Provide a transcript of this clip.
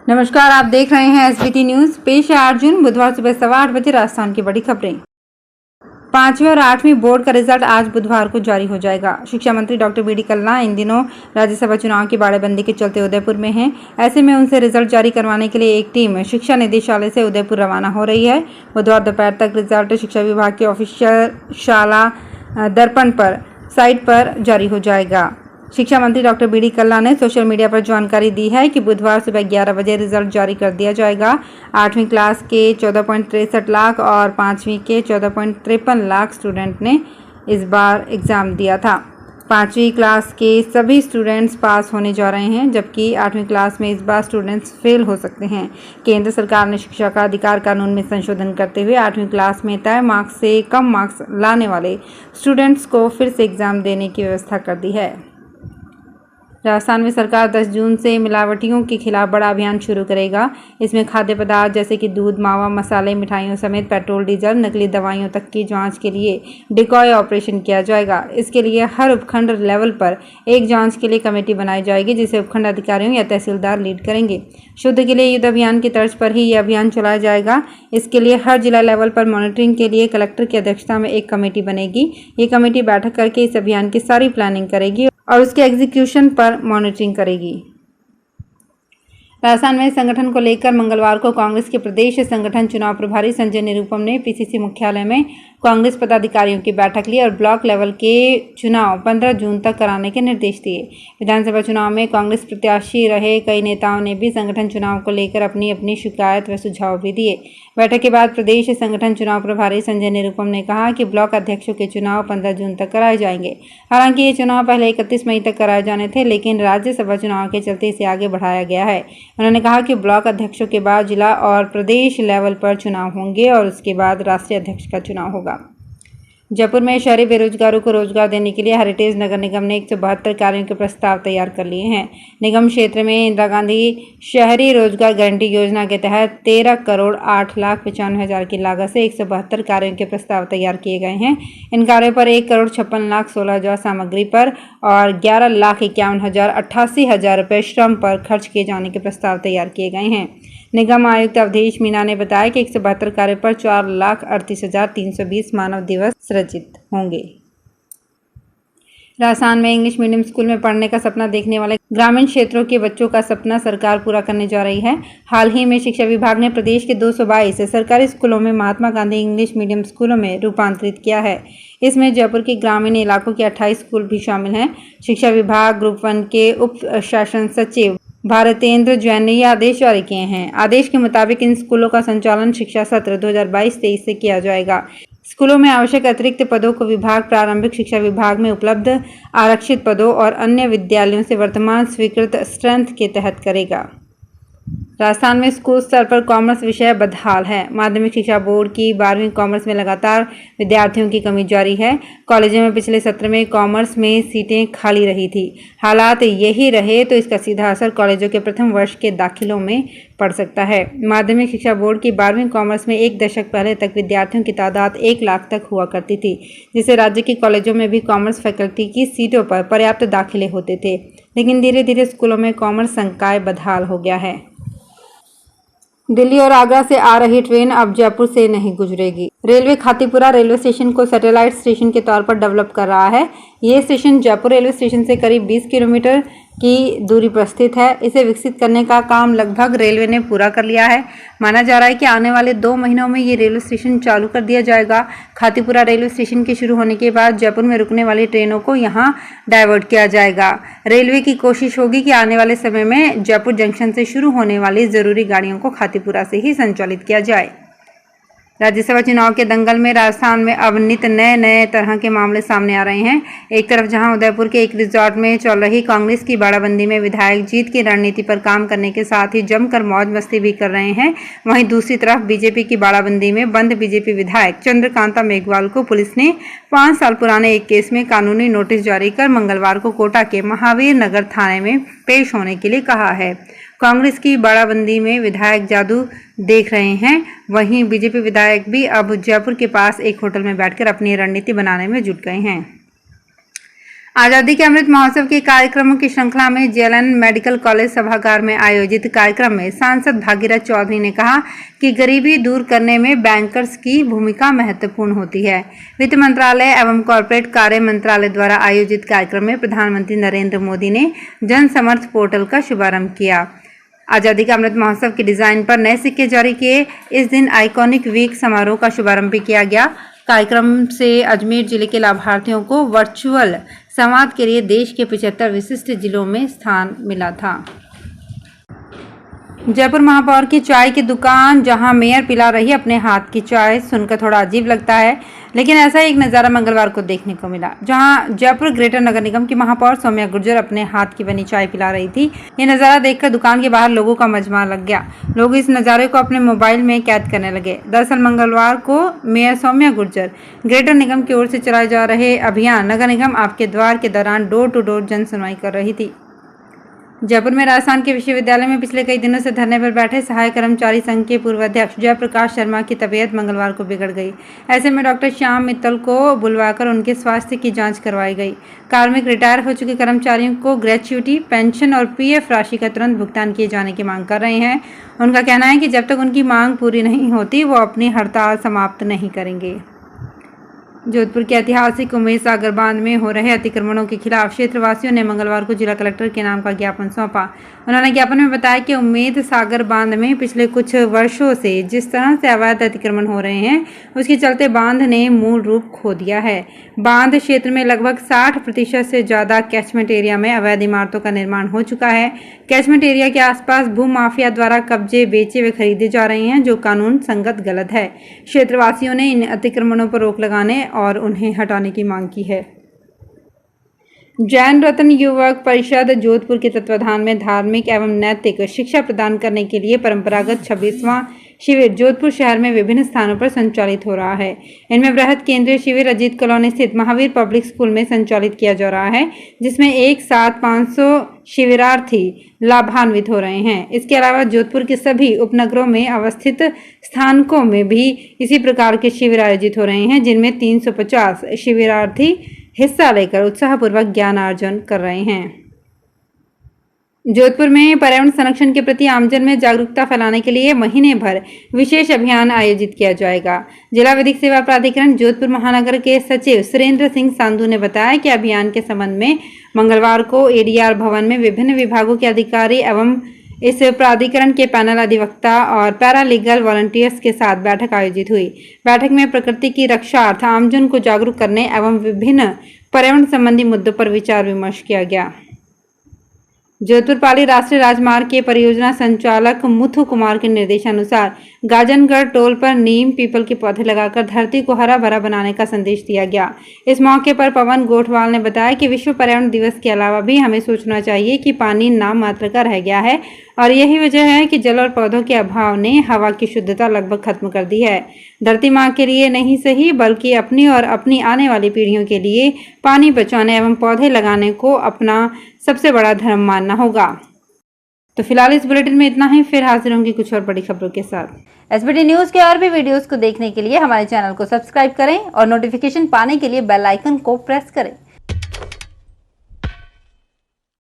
नमस्कार, आप देख रहे हैं एसबीटी न्यूज। पेश है 8 जून बुधवार सुबह 8:15 राजस्थान की बड़ी खबरें। 5वीं और 8वीं बोर्ड का रिजल्ट आज बुधवार को जारी हो जाएगा। शिक्षा मंत्री डॉक्टर बी डी कल्ला इन दिनों राज्यसभा चुनाव की बाड़ेबंदी के चलते उदयपुर में हैं। ऐसे में उनसे रिजल्ट जारी करवाने के लिए एक टीम शिक्षा निदेशालय से उदयपुर रवाना हो रही है। बुधवार दोपहर तक रिजल्ट शिक्षा विभाग के ऑफिशियल शाला दर्पण पर साइट पर जारी हो जाएगा। शिक्षा मंत्री डॉक्टर बी डी कल्ला ने सोशल मीडिया पर जानकारी दी है कि बुधवार सुबह 11 बजे रिजल्ट जारी कर दिया जाएगा। 8वीं क्लास के 14.63 लाख और 5वीं के 14.53 लाख स्टूडेंट ने इस बार एग्जाम दिया था। 5वीं क्लास के सभी स्टूडेंट्स पास होने जा रहे हैं, जबकि 8वीं क्लास में इस बार स्टूडेंट्स फेल हो सकते हैं। केंद्र सरकार ने शिक्षा का अधिकार कानून में संशोधन करते हुए 8वीं क्लास में तय मार्क्स से कम मार्क्स लाने वाले स्टूडेंट्स को फिर से एग्जाम देने की व्यवस्था कर दी है। राजस्थान में सरकार 10 जून से मिलावटियों के खिलाफ बड़ा अभियान शुरू करेगा। इसमें खाद्य पदार्थ जैसे कि दूध, मावा, मसाले, मिठाइयों समेत पेट्रोल, डीजल, नकली दवाइयों तक की जांच के लिए डिकॉय ऑपरेशन किया जाएगा। इसके लिए हर उपखंड लेवल पर एक जांच के लिए कमेटी बनाई जाएगी, जिसे उपखंड अधिकारियों या तहसीलदार लीड करेंगे। शुद्ध के लिए युद्ध अभियान की तर्ज पर ही यह अभियान चलाया जाएगा। इसके लिए हर जिला लेवल पर मॉनिटरिंग के लिए कलेक्टर की अध्यक्षता में एक कमेटी बनेगी। ये कमेटी बैठक करके इस अभियान की सारी प्लानिंग करेगी और उसके एग्जीक्यूशन पर मॉनिटरिंग करेगी। राजस्थान में संगठन को लेकर मंगलवार को कांग्रेस के प्रदेश संगठन चुनाव प्रभारी संजय निरुपम ने पीसीसी मुख्यालय में कांग्रेस पदाधिकारियों की बैठक ली और ब्लॉक लेवल के चुनाव 15 जून तक कराने के निर्देश दिए। विधानसभा चुनाव में कांग्रेस प्रत्याशी रहे कई नेताओं ने भी संगठन चुनाव को लेकर अपनी अपनी शिकायत व सुझाव भी दिए। बैठक के बाद प्रदेश संगठन चुनाव प्रभारी संजय निरुपम ने कहा कि ब्लॉक अध्यक्षों के चुनाव 15 जून तक कराए जाएंगे। हालांकि ये चुनाव पहले 31 मई तक कराए जाने थे, लेकिन राज्यसभा चुनाव के चलते इसे आगे बढ़ाया गया है। उन्होंने कहा कि ब्लॉक अध्यक्षों के बाद जिला और प्रदेश लेवल पर चुनाव होंगे और उसके बाद राष्ट्रीय अध्यक्ष का चुनाव होगा। जयपुर में शहरी बेरोजगारों को रोजगार देने के लिए हेरिटेज नगर निगम ने 172 कार्यों के प्रस्ताव तैयार कर लिए हैं। निगम क्षेत्र में इंदिरा गांधी शहरी रोजगार गारंटी योजना के तहत 13,08,95,000 की लागत से 172 कार्यों के प्रस्ताव तैयार किए गए हैं। इन कार्यों पर 1,56,16,16,000 सामग्री पर और 11,51,88,000 रुपये श्रम पर खर्च किए जाने के प्रस्ताव तैयार किए गए हैं। निगम आयुक्त अवधेश मीना ने बताया कि 172 कार्यों पर 4,38,320 मानव दिवस सृजित होंगे। राजस्थान में इंग्लिश मीडियम स्कूल में पढ़ने का सपना देखने वाले ग्रामीण क्षेत्रों के बच्चों का सपना सरकार पूरा करने जा रही है। हाल ही में शिक्षा विभाग ने प्रदेश के 222 सरकारी स्कूलों में महात्मा गांधी इंग्लिश मीडियम स्कूलों में रूपांतरित किया है। इसमें जयपुर के ग्रामीण इलाकों के 28 स्कूल भी शामिल हैं। शिक्षा विभाग ग्रुप 1 के उप शासन सचिव भारतेंद्र जैन ने यह आदेश जारी किए हैं। आदेश के मुताबिक इन स्कूलों का संचालन शिक्षा सत्र 2022-23 से किया जाएगा। स्कूलों में आवश्यक अतिरिक्त पदों को विभाग प्रारंभिक शिक्षा विभाग में उपलब्ध आरक्षित पदों और अन्य विद्यालयों से वर्तमान स्वीकृत स्ट्रेंथ के तहत करेगा। राजस्थान में स्कूल स्तर पर कॉमर्स विषय बदहाल है। माध्यमिक शिक्षा बोर्ड की 12वीं कॉमर्स में लगातार विद्यार्थियों की कमी जारी है। कॉलेजों में पिछले सत्र में कॉमर्स में सीटें खाली रही थी। हालात यही रहे तो इसका सीधा असर कॉलेजों के प्रथम वर्ष के दाखिलों में पड़ सकता है। माध्यमिक शिक्षा बोर्ड की 12वीं कॉमर्स में एक दशक पहले तक विद्यार्थियों की तादाद 1 लाख तक हुआ करती थी, जिससे राज्य के कॉलेजों में भी कॉमर्स फैकल्टी की सीटों पर पर्याप्त दाखिले होते थे। लेकिन धीरे धीरे स्कूलों में कॉमर्स संकाय बदहाल हो गया है। दिल्ली और आगरा से आ रही ट्रेन अब जयपुर से नहीं गुजरेगी। रेलवे खातीपुरा रेलवे स्टेशन को सैटेलाइट स्टेशन के तौर पर डेवलप कर रहा है। ये स्टेशन जयपुर रेलवे स्टेशन से करीब 20 किलोमीटर की दूरी पर स्थित है। इसे विकसित करने का काम लगभग रेलवे ने पूरा कर लिया है। माना जा रहा है कि आने वाले 2 महीनों में ये रेलवे स्टेशन चालू कर दिया जाएगा। खातीपुरा रेलवे स्टेशन के शुरू होने के बाद जयपुर में रुकने वाली ट्रेनों को यहाँ डाइवर्ट किया जाएगा। रेलवे की कोशिश होगी कि आने वाले समय में जयपुर जंक्शन से शुरू होने वाली जरूरी गाड़ियों को खातीपुरा से ही संचालित किया जाए। राज्यसभा चुनाव के दंगल में राजस्थान में अब नित नए तरह के मामले सामने आ रहे हैं। एक तरफ जहां उदयपुर के एक रिजॉर्ट में चल रही कांग्रेस की बाड़ाबंदी में विधायक जीत की रणनीति पर काम करने के साथ ही जमकर मौज मस्ती भी कर रहे हैं, वहीं दूसरी तरफ बीजेपी की बाड़ाबंदी में बंद बीजेपी विधायक चंद्रकांता मेघवाल को पुलिस ने 5 साल पुराने एक केस में कानूनी नोटिस जारी कर मंगलवार को कोटा के महावीर नगर थाने में पेश होने के लिए कहा है। कांग्रेस की बाड़ाबंदी में विधायक जादू देख रहे हैं, वहीं बीजेपी विधायक भी अब जयपुर के पास एक होटल में बैठकर अपनी रणनीति बनाने में जुट गए हैं। आजादी के अमृत महोत्सव के कार्यक्रमों की श्रृंखला में जेएलएन मेडिकल कॉलेज सभागार में आयोजित कार्यक्रम में सांसद भागीरथ चौधरी ने कहा कि गरीबी दूर करने में बैंकर्स की भूमिका महत्वपूर्ण होती है। वित्त मंत्रालय एवं कॉर्पोरेट कार्य मंत्रालय द्वारा आयोजित कार्यक्रम में प्रधानमंत्री नरेंद्र मोदी ने जन समर्थ पोर्टल का शुभारंभ किया। आजादी का अमृत महोत्सव के डिजाइन पर नए सिक्के जारी किए। इस दिन आइकॉनिक वीक समारोह का शुभारंभ भी किया गया। कार्यक्रम से अजमेर जिले के लाभार्थियों को वर्चुअल संवाद के लिए देश के 75 विशिष्ट जिलों में स्थान मिला था। जयपुर महापौर की चाय की दुकान, जहां मेयर पिला रही अपने हाथ की चाय, सुनकर थोड़ा अजीब लगता है, लेकिन ऐसा एक नज़ारा मंगलवार को देखने को मिला, जहां जयपुर ग्रेटर नगर निगम की महापौर सौम्या गुर्जर अपने हाथ की बनी चाय पिला रही थी। ये नज़ारा देखकर दुकान के बाहर लोगों का मजमा लग गया। लोग इस नज़ारे को अपने मोबाइल में कैद करने लगे। दरअसल मंगलवार को मेयर सौम्या गुर्जर ग्रेटर निगम की ओर से चलाए जा रहे अभियान नगर निगम आपके द्वार के दौरान डोर टू डोर जन सुनवाई कर रही थी। जयपुर में राजस्थान के विश्वविद्यालय में पिछले कई दिनों से धरने पर बैठे सहायक कर्मचारी संघ के पूर्व अध्यक्ष जयप्रकाश शर्मा की तबीयत मंगलवार को बिगड़ गई। ऐसे में डॉक्टर श्याम मित्तल को बुलवाकर उनके स्वास्थ्य की जांच करवाई गई। कार्मिक रिटायर हो चुके कर्मचारियों को ग्रेच्युटी, पेंशन और पीएफ राशि का तुरंत भुगतान किए जाने की मांग कर रहे हैं। उनका कहना है कि जब तक उनकी मांग पूरी नहीं होती वो अपनी हड़ताल समाप्त नहीं करेंगे। जोधपुर के ऐतिहासिक उम्मेद सागर बांध में हो रहे अतिक्रमणों के खिलाफ क्षेत्रवासियों ने मंगलवार को जिला कलेक्टर के नाम का ज्ञापन सौंपा। उन्होंने ज्ञापन में बताया कि उम्मेद सागर बांध में पिछले कुछ वर्षों से जिस तरह से अवैध अतिक्रमण हो रहे हैं, उसके चलते बांध ने मूल रूप खो दिया है। बांध क्षेत्र में लगभग 60% से ज्यादा कैचमेंट एरिया में अवैध इमारतों का निर्माण हो चुका है। कैचमेंट एरिया के आसपास भूमाफिया द्वारा कब्जे बेचे व खरीदे जा रहे हैं, जो कानून संगत गलत है। क्षेत्रवासियों ने इन अतिक्रमणों पर रोक लगाने और उन्हें हटाने की मांग की है। जैन रत्न युवक परिषद जोधपुर के तत्वाधान में धार्मिक एवं नैतिक शिक्षा प्रदान करने के लिए परंपरागत 26वां शिविर जोधपुर शहर में विभिन्न स्थानों पर संचालित हो रहा है। इनमें बृहद केंद्रीय शिविर अजीत कॉलोनी स्थित महावीर पब्लिक स्कूल में संचालित किया जा रहा है, जिसमें एक साथ 500 शिविरार्थी लाभान्वित हो रहे हैं। इसके अलावा जोधपुर के सभी उपनगरों में अवस्थित स्थानकों में भी इसी प्रकार के शिविर आयोजित हो रहे हैं, जिनमें 350 शिविरार्थी हिस्सा लेकर उत्साहपूर्वक ज्ञान अर्जन कर रहे हैं। जोधपुर में पर्यावरण संरक्षण के प्रति आमजन में जागरूकता फैलाने के लिए महीने भर विशेष अभियान आयोजित किया जाएगा। जिला विधिक सेवा प्राधिकरण जोधपुर महानगर के सचिव सुरेंद्र सिंह सांधू ने बताया कि अभियान के संबंध में मंगलवार को एडीआर भवन में विभिन्न विभागों के अधिकारी एवं इस प्राधिकरण के पैनल अधिवक्ता और पैरालीगल वॉलंटियर्स के साथ बैठक आयोजित हुई। बैठक में प्रकृति की रक्षार्थ आमजन को जागरूक करने एवं विभिन्न पर्यावरण संबंधी मुद्दों पर विचार विमर्श किया गया। जोधपुर पाली राष्ट्रीय राजमार्ग के परियोजना संचालक मुथु कुमार के निर्देशानुसार गाजनगढ़ टोल पर नीम पीपल के पौधे लगाकर धरती को हरा भरा बनाने का संदेश दिया गया। इस मौके पर पवन गोठवाल ने बताया कि विश्व पर्यावरण दिवस के अलावा भी हमें सोचना चाहिए कि पानी नाम मात्र का रह गया है और यही वजह है कि जल और पौधों के अभाव ने हवा की शुद्धता लगभग खत्म कर दी है। धरती माँ के लिए नहीं सही बल्कि अपनी और अपनी आने वाली पीढ़ियों के लिए पानी बचाने एवं पौधे लगाने को अपना सबसे बड़ा धर्म मानना होगा। तो फिलहाल इस बुलेटिन में इतना ही, फिर हाजिर होंगी कुछ और बड़ी खबरों के साथ। एसबीटी न्यूज के और भी वीडियोस को देखने के लिए हमारे चैनल को सब्सक्राइब करें और नोटिफिकेशन पाने के लिए बेल आइकन को प्रेस करें।